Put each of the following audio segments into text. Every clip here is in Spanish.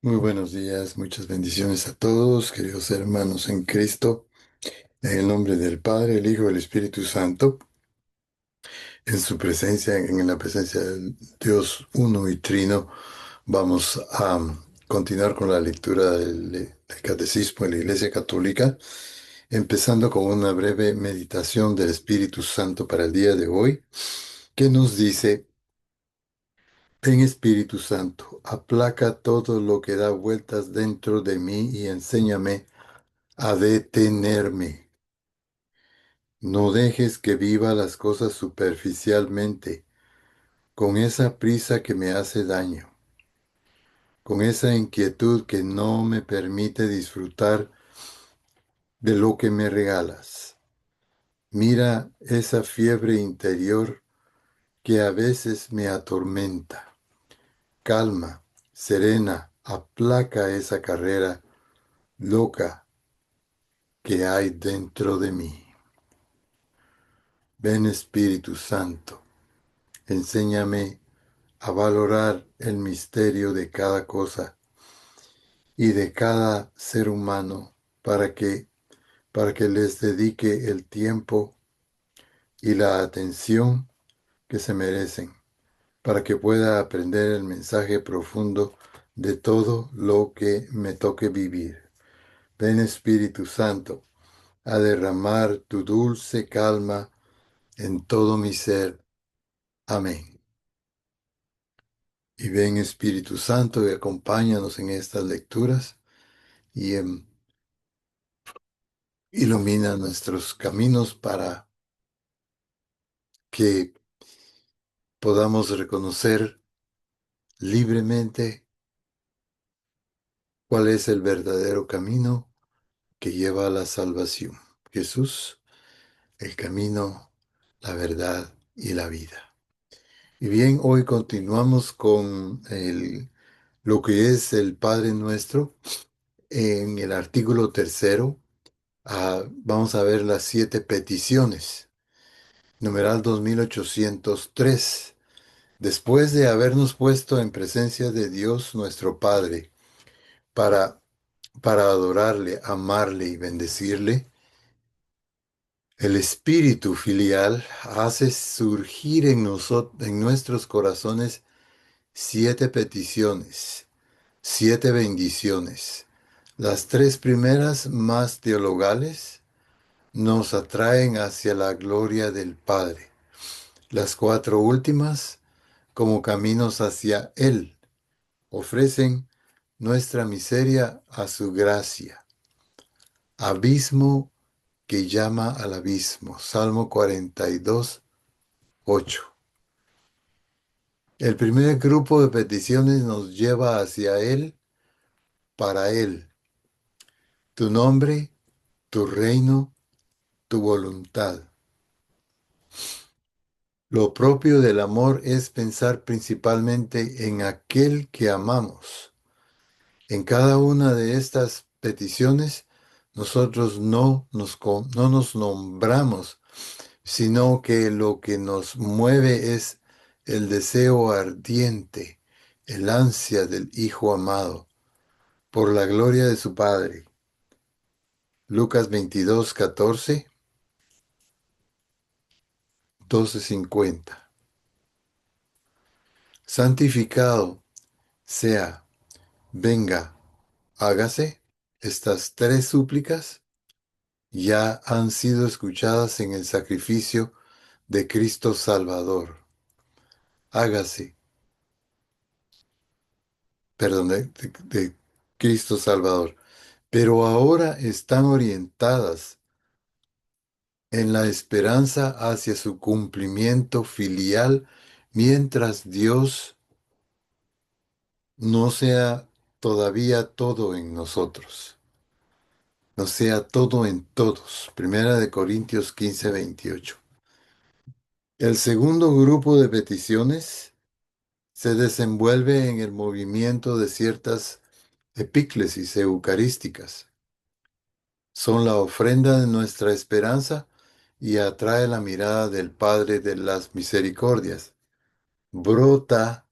Muy buenos días, muchas bendiciones a todos, queridos hermanos en Cristo, en el nombre del Padre, el Hijo y el Espíritu Santo, en su presencia, en la presencia del Dios uno y trino, vamos a continuar con la lectura del Catecismo de la Iglesia Católica, empezando con una breve meditación del Espíritu Santo para el día de hoy, que nos dice: Ven Espíritu Santo, aplaca todo lo que da vueltas dentro de mí y enséñame a detenerme. No dejes que viva las cosas superficialmente, con esa prisa que me hace daño, con esa inquietud que no me permite disfrutar de lo que me regalas. Mira esa fiebre interior que a veces me atormenta. Calma, serena, aplaca esa carrera loca que hay dentro de mí. Ven Espíritu Santo, enséñame a valorar el misterio de cada cosa y de cada ser humano para que les dedique el tiempo y la atención que se merecen, para que pueda aprender el mensaje profundo de todo lo que me toque vivir. Ven Espíritu Santo a derramar tu dulce calma en todo mi ser. Amén. Y ven Espíritu Santo y acompáñanos en estas lecturas y ilumina nuestros caminos para que podamos reconocer libremente cuál es el verdadero camino que lleva a la salvación. Jesús, el camino, la verdad y la vida. Y bien, hoy continuamos con lo que es el Padre Nuestro. En el artículo tercero, vamos a ver las 7 peticiones. Numeral 2803. Después de habernos puesto en presencia de Dios nuestro Padre para, para adorarle, amarle y bendecirle, el espíritu filial hace surgir en nuestros corazones 7 peticiones, 7 bendiciones. Las 3 primeras, más teologales, nos atraen hacia la gloria del Padre. Las 4 últimas, como caminos hacia Él, ofrecen nuestra miseria a su gracia. Abismo que llama al abismo. Salmo 42:8. El primer grupo de peticiones nos lleva hacia Él, para Él. Tu nombre, tu reino, tu voluntad. Lo propio del amor es pensar principalmente en aquel que amamos. En cada una de estas peticiones, nosotros no nos nombramos, sino que lo que nos mueve es el deseo ardiente, el ansia del Hijo amado, por la gloria de su Padre. Lucas 22:14, 12:50. Santificado sea, venga, hágase. Estas 3 súplicas ya han sido escuchadas en el sacrificio de Cristo Salvador. Hágase, perdón, de Cristo Salvador. Pero ahora están orientadas en la esperanza hacia su cumplimiento filial mientras Dios no sea todavía todo en nosotros, no sea todo en todos. Primera de Corintios 15:28. El segundo grupo de peticiones se desenvuelve en el movimiento de ciertas epíclesis eucarísticas. Son la ofrenda de nuestra esperanza y atrae la mirada del Padre de las Misericordias. Brota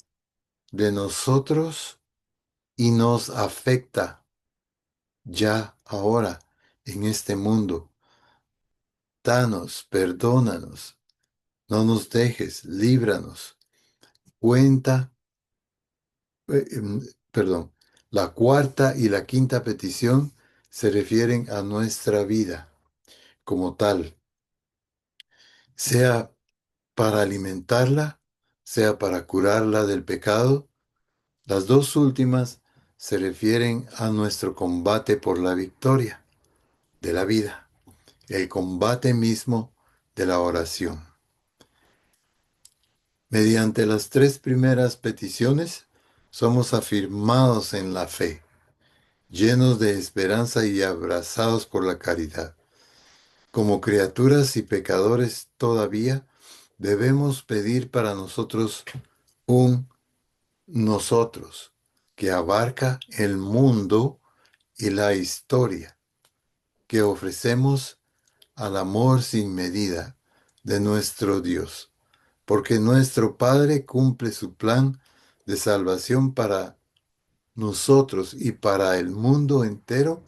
de nosotros y nos afecta ya ahora en este mundo. Danos, perdónanos, no nos dejes, líbranos. Cuenta, perdón, la cuarta y la quinta petición se refieren a nuestra vida como tal, sea para alimentarla, sea para curarla del pecado. Las dos últimas se refieren a nuestro combate por la victoria de la vida, el combate mismo de la oración. Mediante las tres primeras peticiones, somos afirmados en la fe, llenos de esperanza y abrazados por la caridad. Como criaturas y pecadores todavía, debemos pedir para nosotros un nosotros que abarca el mundo y la historia, que ofrecemos al amor sin medida de nuestro Dios, porque nuestro Padre cumple su plan de salvación para nosotros y para el mundo entero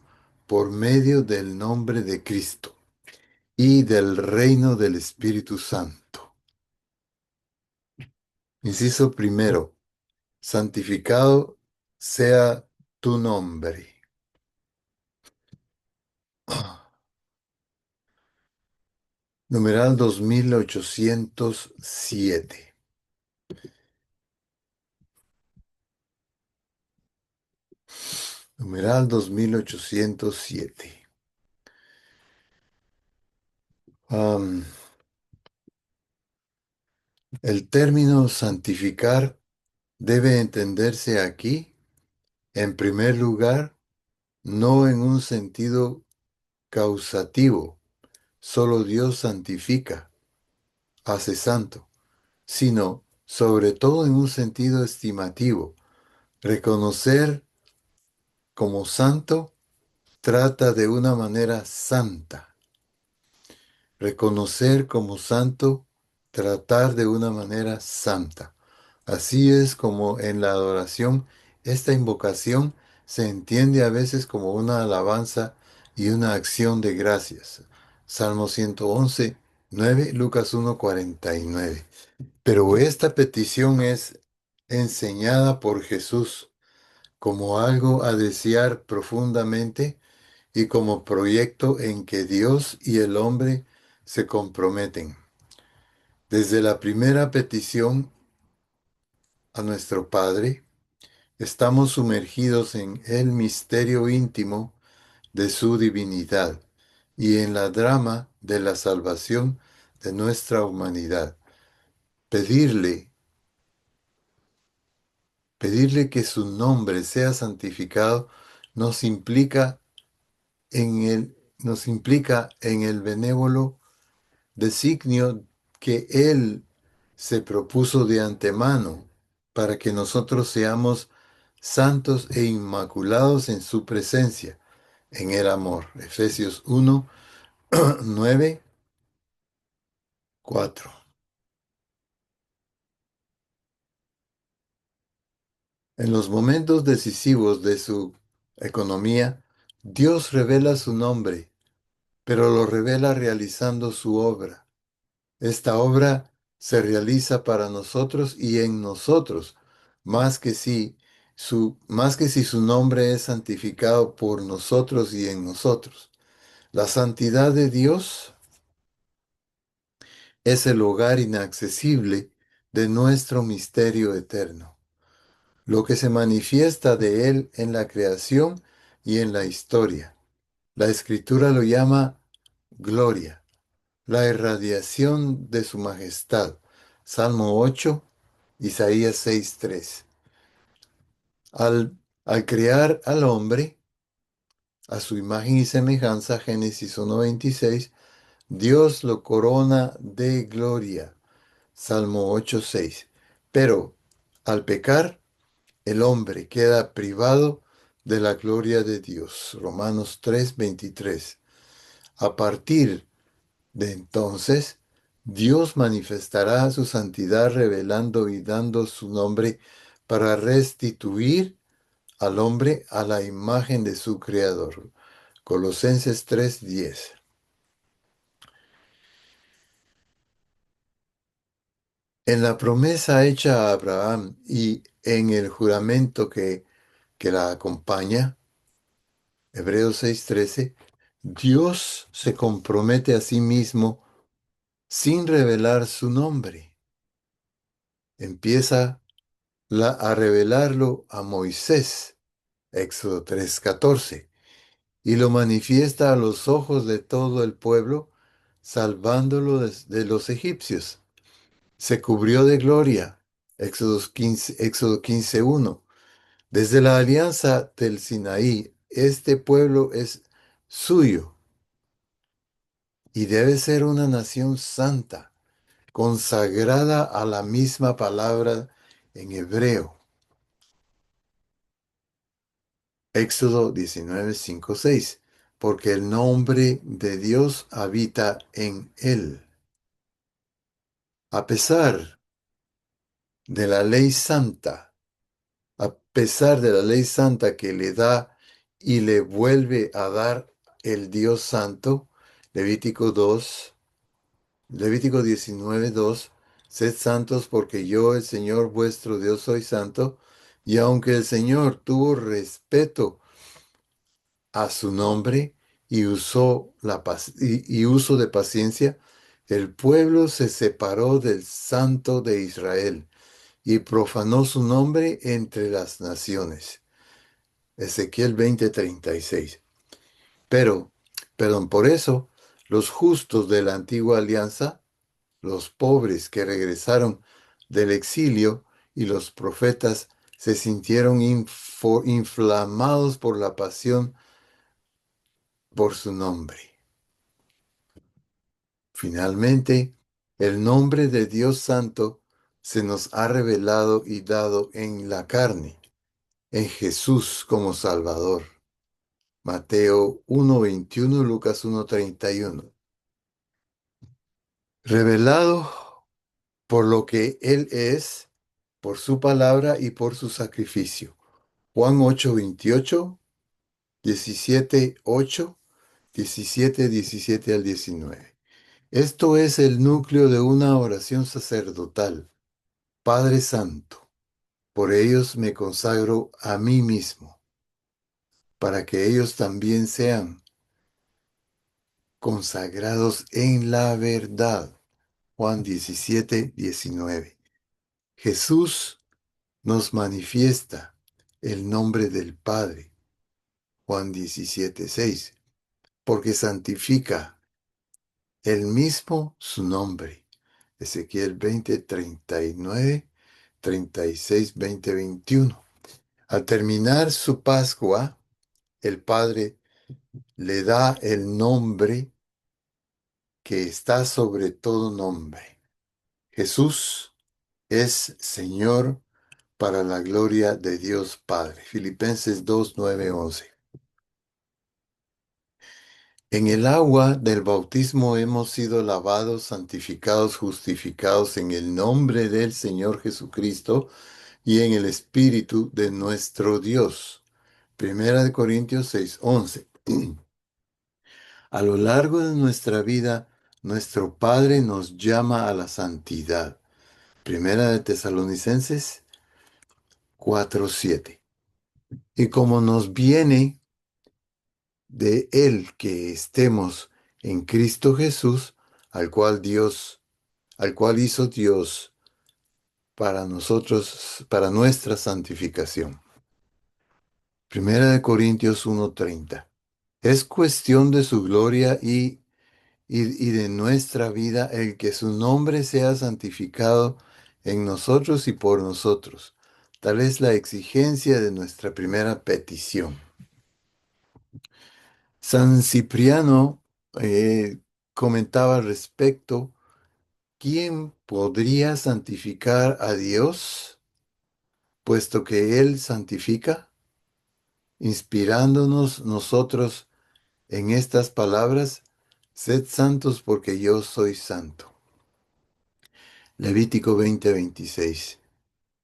por medio del nombre de Cristo y del reino del Espíritu Santo. Inciso primero, santificado sea tu nombre. Numeral 2807. Numeral 2807. Am, el término santificar debe entenderse aquí, en primer lugar, no en un sentido causativo, solo Dios santifica, hace santo, sino sobre todo en un sentido estimativo. Reconocer como santo trata de una manera santa. Reconocer como santo, tratar de una manera santa. Así es como en la adoración, esta invocación se entiende a veces como una alabanza y una acción de gracias. Salmo 111, 9, Lucas 1:49. Pero esta petición es enseñada por Jesús como algo a desear profundamente y como proyecto en que Dios y el hombre se comprometen. Desde la primera petición a nuestro Padre, estamos sumergidos en el misterio íntimo de su divinidad y en la drama de la salvación de nuestra humanidad. Pedirle, pedirle que su nombre sea santificado nos implica nos implica en el benévolo designio que Él se propuso de antemano para que nosotros seamos santos e inmaculados en su presencia, en el amor. Efesios 1, 9, 4. En los momentos decisivos de su economía, Dios revela su nombre, pero lo revela realizando su obra. Esta obra se realiza para nosotros y en nosotros, más que si su nombre es santificado por nosotros y en nosotros. La santidad de Dios es el hogar inaccesible de nuestro misterio eterno, lo que se manifiesta de Él en la creación y en la historia. La Escritura lo llama gloria, la irradiación de su majestad. Salmo 8, Isaías 6:3. Al crear al hombre, a su imagen y semejanza, Génesis 1:26, Dios lo corona de gloria. Salmo 8:6. Pero al pecar, el hombre queda privado de la gloria de Dios. Romanos 3:23. A partir de entonces, Dios manifestará su santidad revelando y dando su nombre para restituir al hombre a la imagen de su creador. Colosenses 3:10. En la promesa hecha a Abraham y en el juramento que la acompaña, Hebreos 6:13, Dios se compromete a sí mismo sin revelar su nombre. Empieza a revelarlo a Moisés, Éxodo 3:14, y lo manifiesta a los ojos de todo el pueblo, salvándolo de los egipcios. Se cubrió de gloria, Éxodo 15:1. Desde la alianza del Sinaí, este pueblo es suyo y debe ser una nación santa, consagrada a la misma palabra en hebreo. Éxodo 19:5-6, porque el nombre de Dios habita en él. A pesar de la ley santa, a pesar de la ley santa que le da y le vuelve a dar el Dios santo, Levítico 2, Levítico 19:2, sed santos porque yo, el Señor vuestro Dios, soy santo, y aunque el Señor tuvo respeto a su nombre y y uso de paciencia, el pueblo se separó del Santo de Israel y profanó su nombre entre las naciones. Ezequiel 20:36. Pero, perdón, por eso, los justos de la antigua alianza, los pobres que regresaron del exilio y los profetas se sintieron inflamados por la pasión por su nombre. Finalmente, el nombre de Dios Santo se nos ha revelado y dado en la carne, en Jesús como Salvador. Mateo 1:21, Lucas 1:31. Revelado por lo que Él es, por su palabra y por su sacrificio. Juan 8:28, 17:8, 17:17 al 19. Esto es el núcleo de una oración sacerdotal. Padre Santo, por ellos me consagro a mí mismo, para que ellos también sean consagrados en la verdad. Juan 17:19. Jesús nos manifiesta el nombre del Padre. Juan 17:6. Porque santifica él mismo su nombre. Ezequiel 20:39, 36, 21. Al terminar su Pascua, el Padre le da el nombre que está sobre todo nombre. Jesús es Señor para la gloria de Dios Padre. Filipenses 2, 9, 11. En el agua del bautismo hemos sido lavados, santificados, justificados en el nombre del Señor Jesucristo y en el Espíritu de nuestro Dios. Primera de Corintios 6, 11. A lo largo de nuestra vida, nuestro Padre nos llama a la santidad. Primera de Tesalonicenses 4, 7. Y como nos viene de Él que estemos en Cristo Jesús, al cual hizo Dios para nosotros, para nuestra santificación. Primera de Corintios 1:30. Es cuestión de su gloria y de nuestra vida el que su nombre sea santificado en nosotros y por nosotros. Tal es la exigencia de nuestra primera petición. San Cipriano comentaba al respecto: ¿quién podría santificar a Dios, puesto que Él santifica? Inspirándonos nosotros en estas palabras: sed santos porque yo soy santo. Levítico 20:26.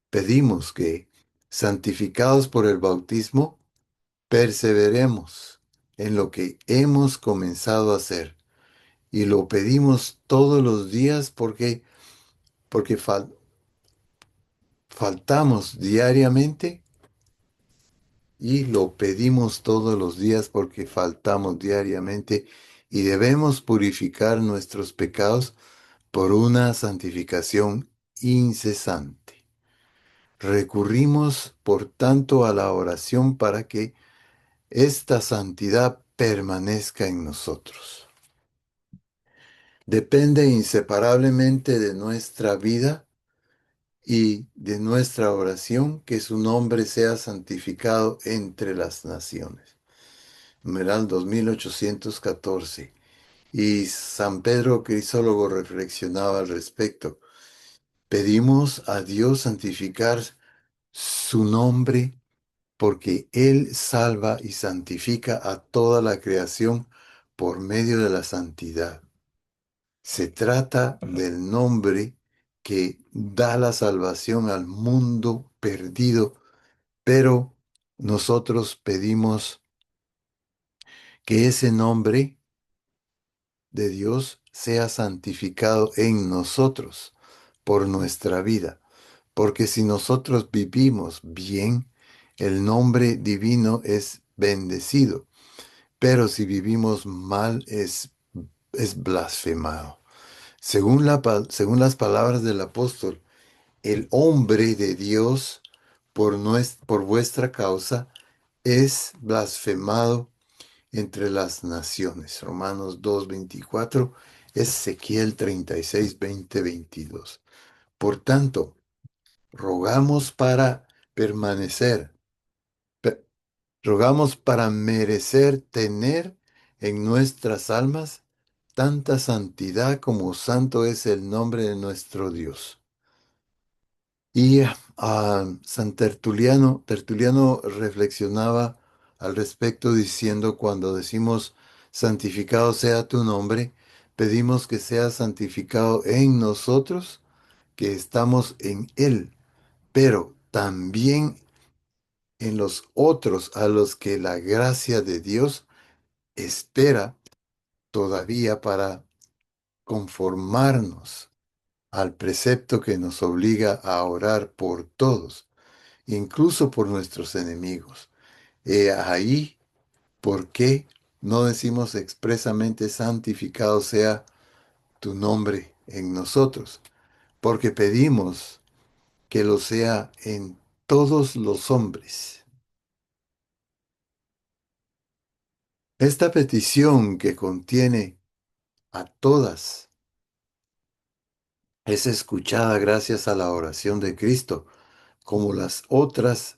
Pedimos que santificados por el bautismo, perseveremos en lo que hemos comenzado a hacer. Y lo pedimos todos los días porque faltamos diariamente y lo pedimos todos los días porque faltamos diariamente y debemos purificar nuestros pecados por una santificación incesante. Recurrimos, por tanto, a la oración para que esta santidad permanezca en nosotros. Depende inseparablemente de nuestra vida y de nuestra oración que su nombre sea santificado entre las naciones. Numeral 2814. Y San Pedro Crisólogo reflexionaba al respecto. Pedimos a Dios santificar su nombre porque Él salva y santifica a toda la creación por medio de la santidad. Se trata del nombre que da la salvación al mundo perdido, pero nosotros pedimos que ese nombre de Dios sea santificado en nosotros por nuestra vida, porque si nosotros vivimos bien, el nombre divino es bendecido, pero si vivimos mal es blasfemado. Según las palabras del apóstol, el hombre de Dios por vuestra causa es blasfemado entre las naciones. Romanos 2:24, Ezequiel 36, 20, 22. Por tanto, rogamos para permanecer, pe- rogamos para merecer tener en nuestras almas tanta santidad como santo es el nombre de nuestro Dios. Y San Tertuliano reflexionaba al respecto diciendo, cuando decimos santificado sea tu nombre, pedimos que sea santificado en nosotros, que estamos en Él, pero también en los otros a los que la gracia de Dios espera todavía para conformarnos al precepto que nos obliga a orar por todos, incluso por nuestros enemigos. Ahí, ¿por qué no decimos expresamente santificado sea tu nombre en nosotros? Porque pedimos que lo sea en todos los hombres. Esta petición que contiene a todas es escuchada gracias a la oración de Cristo, como las otras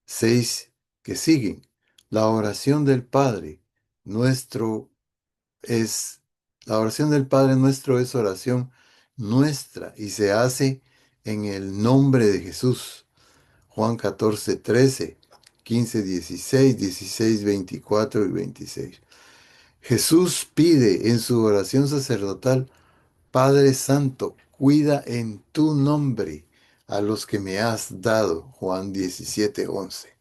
6 que siguen. La oración del Padre nuestro es, la oración del Padre nuestro es oración nuestra y se hace en el nombre de Jesús. Juan 14, 13, 15, 16, 16, 24 y 26. Jesús pide en su oración sacerdotal: Padre Santo, cuida en tu nombre a los que me has dado. Juan 17, 11.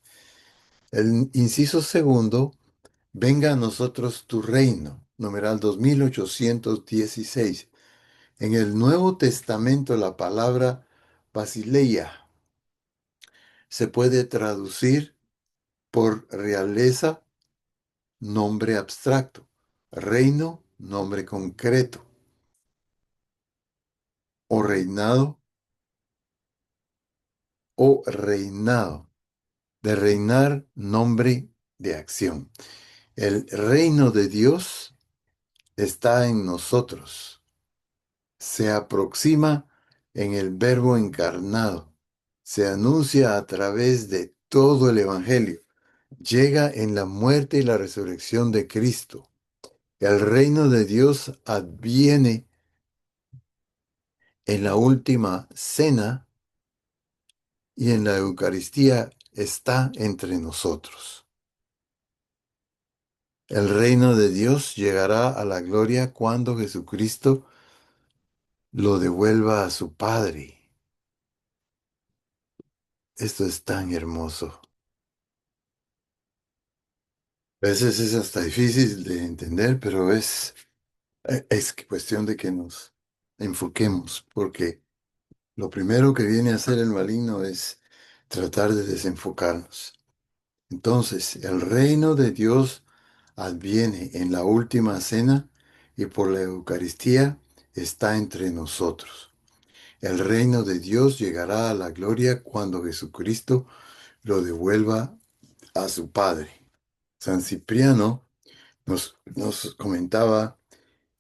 El inciso segundo: venga a nosotros tu reino. Numeral 2816. En el Nuevo Testamento la palabra basileia se puede traducir por realeza, nombre abstracto; reino, nombre concreto; o reinado o reinado. De reinar, nombre de acción. El reino de Dios está en nosotros. Se aproxima en el Verbo encarnado. Se anuncia a través de todo el Evangelio. Llega en la muerte y la resurrección de Cristo. El reino de Dios adviene en la última cena y en la Eucaristía está entre nosotros. El reino de Dios llegará a la gloria cuando Jesucristo lo devuelva a su Padre. Esto es tan hermoso. A veces es hasta difícil de entender, pero es cuestión de que nos enfoquemos, porque lo primero que viene a hacer el maligno es tratar de desenfocarnos. Entonces, el reino de Dios adviene en la última cena y por la Eucaristía está entre nosotros. El reino de Dios llegará a la gloria cuando Jesucristo lo devuelva a su Padre. San Cipriano nos comentaba,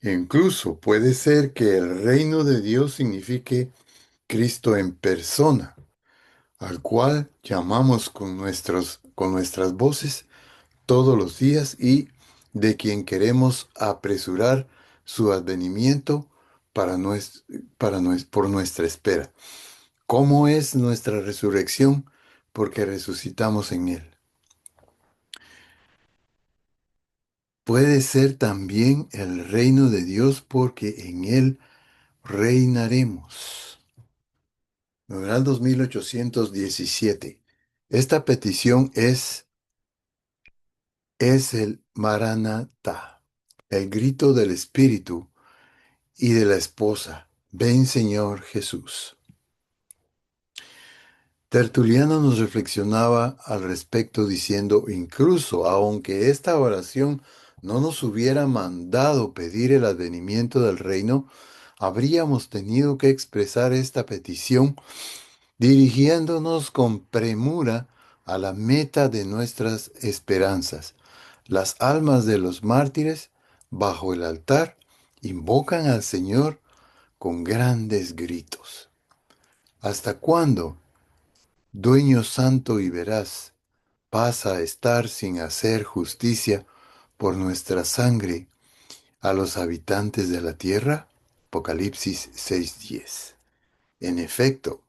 incluso puede ser que el reino de Dios signifique Cristo en persona, al cual llamamos con nuestras voces todos los días y de quien queremos apresurar su advenimiento por nuestra espera. ¿Cómo es nuestra resurrección? Porque resucitamos en Él. Puede ser también el reino de Dios porque en Él reinaremos. Numeral 2817. Esta petición es el Maranatá, el grito del Espíritu y de la esposa. Ven, Señor Jesús. Tertuliano nos reflexionaba al respecto diciendo, incluso aunque esta oración no nos hubiera mandado pedir el advenimiento del reino, habríamos tenido que expresar esta petición dirigiéndonos con premura a la meta de nuestras esperanzas. Las almas de los mártires, bajo el altar, invocan al Señor con grandes gritos. ¿Hasta cuándo, dueño santo y veraz, pasa a estar sin hacer justicia por nuestra sangre a los habitantes de la tierra? Apocalipsis 6:10. En efecto,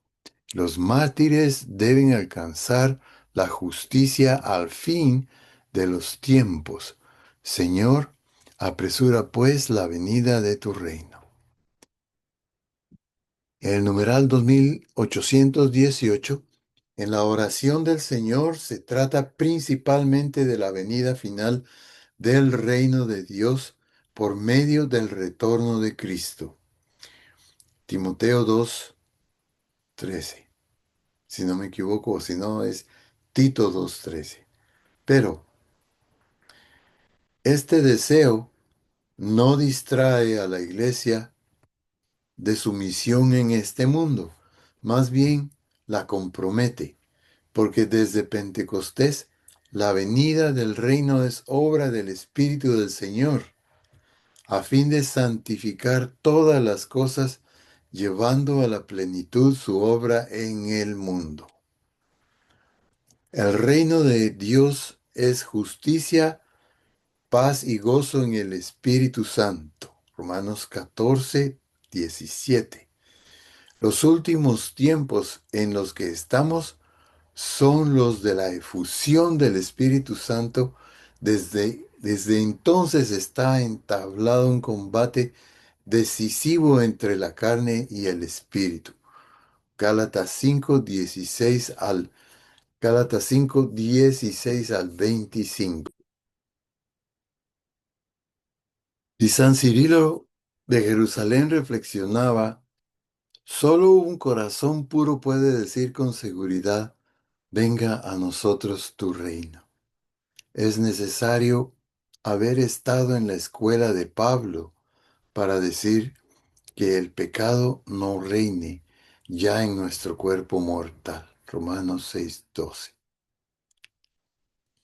los mártires deben alcanzar la justicia al fin de los tiempos. Señor, apresura pues la venida de tu reino. En el numeral 2818, en la oración del Señor se trata principalmente de la venida final del reino de Dios por medio del retorno de Cristo. Timoteo 2:13. Si no me equivoco, o si no es Tito 2:13. Pero este deseo no distrae a la iglesia de su misión en este mundo, más bien la compromete, porque desde Pentecostés la venida del reino es obra del Espíritu del Señor, a fin de santificar todas las cosas, llevando a la plenitud su obra en el mundo. El reino de Dios es justicia, paz y gozo en el Espíritu Santo. Romanos 14:17. Los últimos tiempos en los que estamos son los de la efusión del Espíritu Santo. Desde entonces está entablado un combate decisivo entre la carne y el Espíritu. Gálatas 5:16 al 25. Y San Cirilo de Jerusalén reflexionaba, solo un corazón puro puede decir con seguridad, venga a nosotros tu reino. Es necesario haber estado en la escuela de Pablo para decir que el pecado no reine ya en nuestro cuerpo mortal. Romanos 6:12.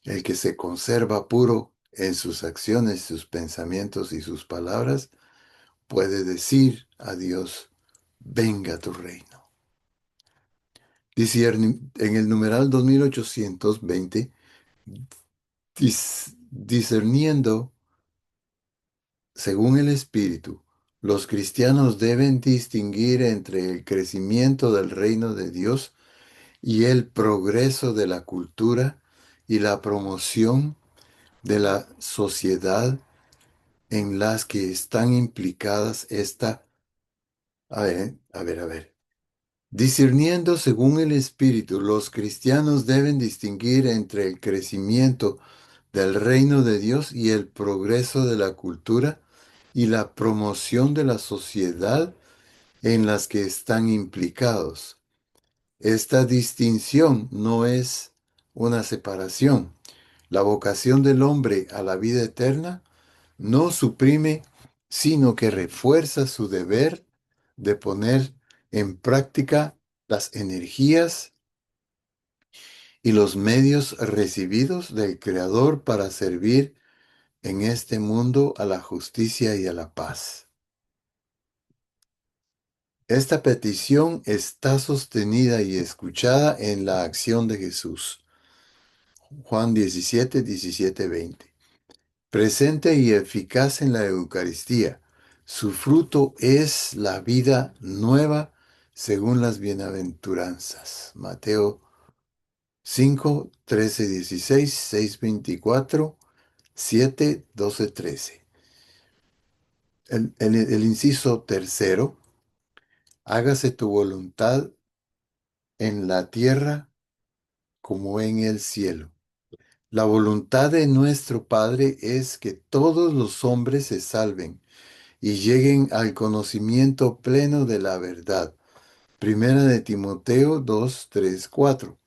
El que se conserva puro en sus acciones, sus pensamientos y sus palabras, puede decir a Dios, venga tu reino. Dice en el numeral 2820, discerniendo según el Espíritu, los cristianos deben distinguir entre el crecimiento del reino de Dios y el progreso de la cultura y la promoción de la sociedad en las que están implicadas esta. A ver. Discerniendo según el Espíritu, los cristianos deben distinguir entre el crecimiento del reino de Dios y el progreso de la cultura y la promoción de la sociedad en las que están implicados. Esta distinción no es una separación. La vocación del hombre a la vida eterna no suprime, sino que refuerza su deber de poner en práctica las energías y los medios recibidos del Creador para servir en este mundo a la justicia y a la paz. Esta petición está sostenida y escuchada en la acción de Jesús. Juan 17, 17, 20. Presente y eficaz en la Eucaristía. Su fruto es la vida nueva según las bienaventuranzas. Mateo 5, 13, 16, 6, 24, 7, 12, 13. El inciso tercero, hágase tu voluntad en la tierra como en el cielo. La voluntad de nuestro Padre es que todos los hombres se salven y lleguen al conocimiento pleno de la verdad. Primera de Timoteo 2, 3, 4.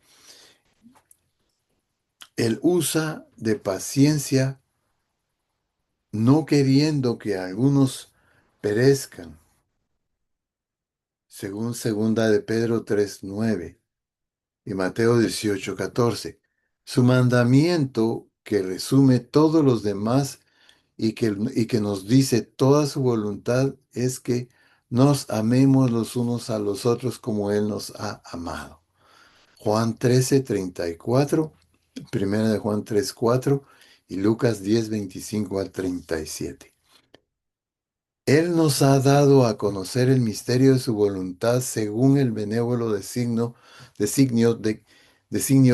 Él usa de paciencia, no queriendo que algunos perezcan, según segunda de Pedro 3, 9 y Mateo 18, 14. Su mandamiento, que resume todos los demás y que nos dice toda su voluntad, es que nos amemos los unos a los otros como Él nos ha amado. Juan 13, 34, primera de Juan 3, 4 y Lucas 10, 25 al 37. Él nos ha dado a conocer el misterio de su voluntad según el benévolo designio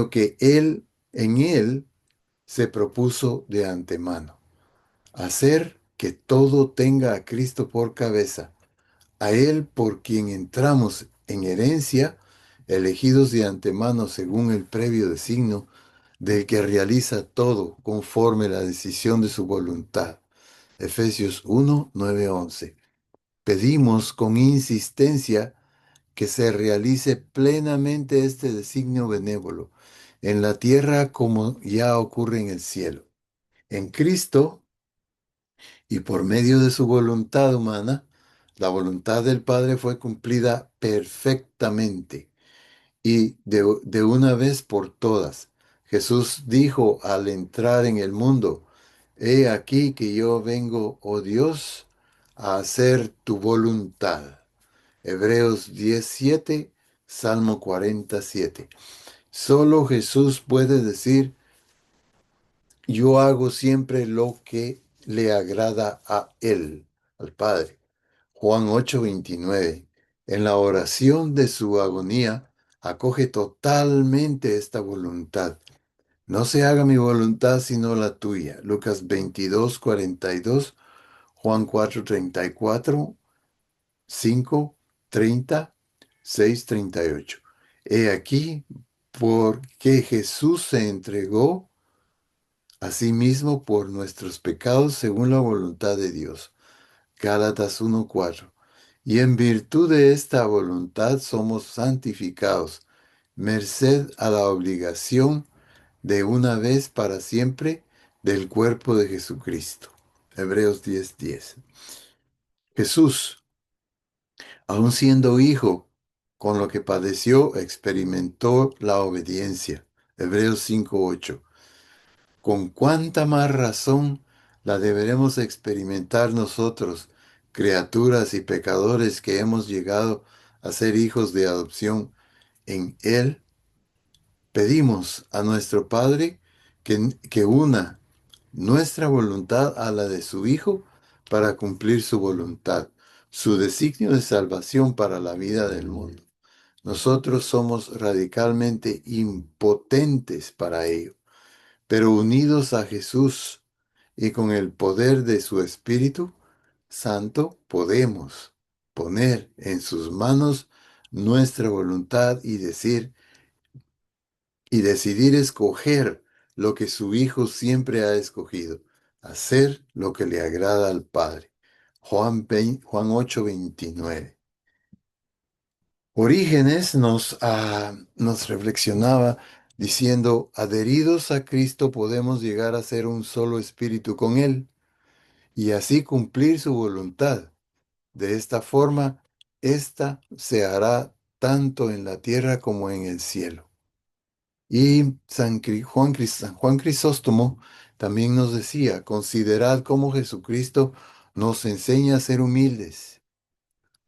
que Él, en Él, se propuso de antemano. Hacer que todo tenga a Cristo por cabeza, a Él por quien entramos en herencia, elegidos de antemano según el previo designio del que realiza todo conforme la decisión de su voluntad. Efesios 1, 9, 11. Pedimos con insistencia que se realice plenamente este designio benévolo, en la tierra como ya ocurre en el cielo. En Cristo, y por medio de su voluntad humana, la voluntad del Padre fue cumplida perfectamente y de una vez por todas. Jesús dijo al entrar en el mundo: He aquí que yo vengo, oh Dios, a hacer tu voluntad. Hebreos 17, Salmo 47. Solo Jesús puede decir: Yo hago siempre lo que le agrada a Él, al Padre. Juan 8, 29. En la oración de su agonía, acoge totalmente esta voluntad. No se haga mi voluntad sino la tuya. Lucas 22, 42, Juan 4, 34, 5, 30, 6, 38. He aquí porque Jesús se entregó a sí mismo por nuestros pecados según la voluntad de Dios. Gálatas 1, 4. Y en virtud de esta voluntad somos santificados, merced a la obligación de una vez para siempre del cuerpo de Jesucristo. Hebreos 10, 10. Jesús, aun siendo hijo, con lo que padeció, experimentó la obediencia. Hebreos 5, 8. Con cuánta más razón la deberemos experimentar nosotros, criaturas y pecadores que hemos llegado a ser hijos de adopción en Él. Pedimos a nuestro Padre que una nuestra voluntad a la de su Hijo para cumplir su voluntad, su designio de salvación para la vida del mundo. Nosotros somos radicalmente impotentes para ello, pero unidos a Jesús y con el poder de su Espíritu Santo podemos poner en sus manos nuestra voluntad y decidir escoger lo que su Hijo siempre ha escogido, hacer lo que le agrada al Padre. Juan 8:29. Orígenes nos reflexionaba diciendo, adheridos a Cristo podemos llegar a ser un solo espíritu con Él y así cumplir su voluntad. De esta forma, ésta se hará tanto en la tierra como en el cielo. Y San Juan Crisóstomo también nos decía, considerad cómo Jesucristo nos enseña a ser humildes,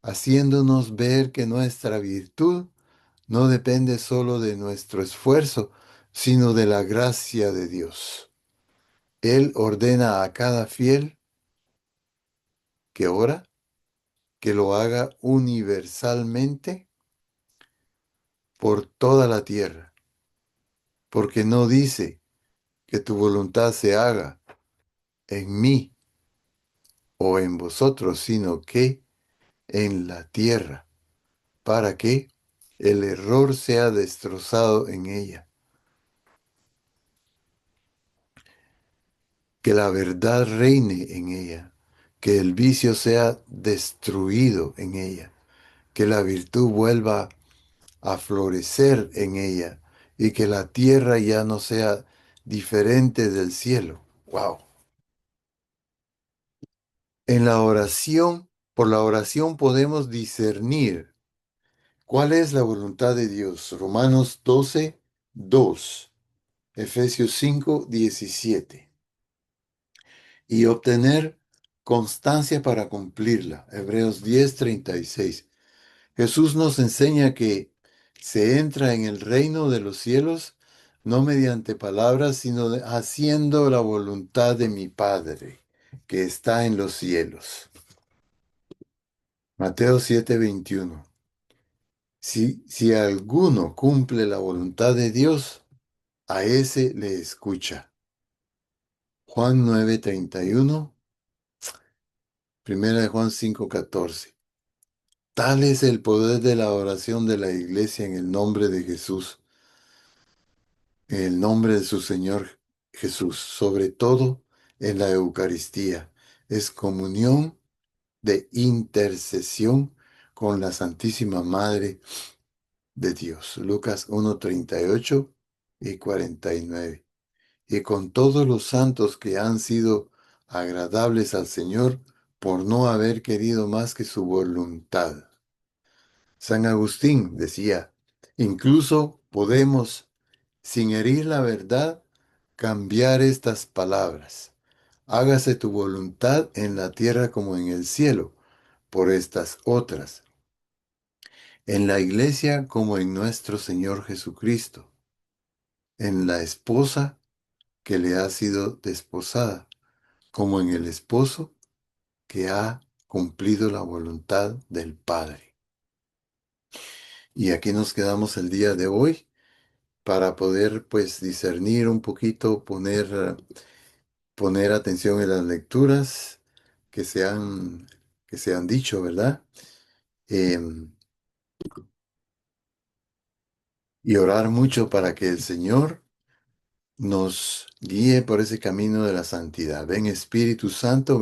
haciéndonos ver que nuestra virtud no depende solo de nuestro esfuerzo, sino de la gracia de Dios. Él ordena a cada fiel que ora, que lo haga universalmente por toda la tierra, porque no dice que tu voluntad se haga en mí o en vosotros, sino que en la tierra, para que el error sea destrozado en ella, que la verdad reine en ella, que el vicio sea destruido en ella, que la virtud vuelva a florecer en ella y que la tierra ya no sea diferente del cielo. Wow. En la oración, por la oración podemos discernir cuál es la voluntad de Dios. Romanos 12:2, Efesios 5:17. Y obtener constancia para cumplirla. Hebreos 10:36. Jesús nos enseña que se entra en el reino de los cielos no mediante palabras, sino haciendo la voluntad de mi Padre, que está en los cielos. Mateo 7:21. Si alguno cumple la voluntad de Dios, a ese le escucha. Juan 9:31, Primera de Juan 5:14. Tal es el poder de la oración de la iglesia en el nombre de Jesús, en el nombre de su Señor Jesús, sobre todo en la Eucaristía. Es comunión de intercesión con la Santísima Madre de Dios. Lucas 1:38 y 49. Y con todos los santos que han sido agradables al Señor por no haber querido más que su voluntad. San Agustín decía, incluso podemos, sin herir la verdad, cambiar estas palabras. Hágase tu voluntad en la tierra como en el cielo, por estas otras, en la iglesia como en nuestro Señor Jesucristo, en la esposa que le ha sido desposada, como en el esposo que ha cumplido la voluntad del Padre. Y aquí nos quedamos el día de hoy para poder pues discernir un poquito, poner atención en las lecturas que que se han dicho, ¿verdad? Em, y orar mucho para que el Señor nos guíe por ese camino de la santidad. Ven Espíritu Santo,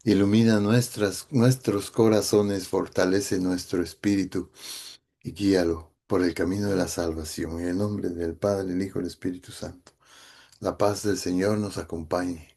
ilumina nuestros corazones, fortalece nuestro espíritu y guíalo por el camino de la salvación. En el nombre del Padre, el Hijo y el Espíritu Santo. La paz del Señor nos acompañe.